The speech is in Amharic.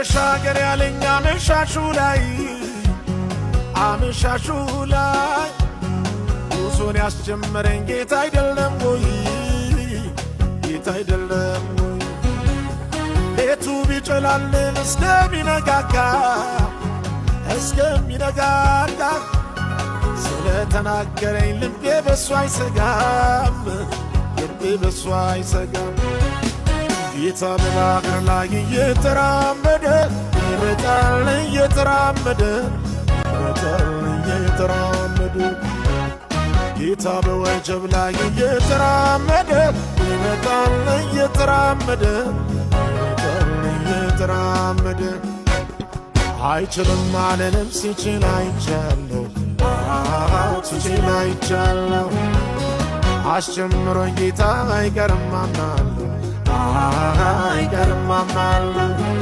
ተሻገር ያለኝ አመሻሹ ላይ ጉዞን ያስጀመረኝ ጌታ አይደለም ወይ? ጌታ አይደለም ወይ? ሌቱ ቢጨላልም እስከሚነጋጋ ስለተናገረኝ ልቤ በሱ አይሰጋም፣ ልቤ በሱ አይሰጋም። ጌታ በባህር ላይ እየተራመደ ይመጣል፣ እየተራመደ ጌታ በወጀብ ላይ እየተራመደ ይመጣል፣ እየተራመደ አይችልም አልልም ሲችል አይቻለሁ፣ ሲችል አይቻለሁ። አስጀምሮኝ ጌታ አይቀርም አምናለሁ፣ አይቀርም አምናለሁ።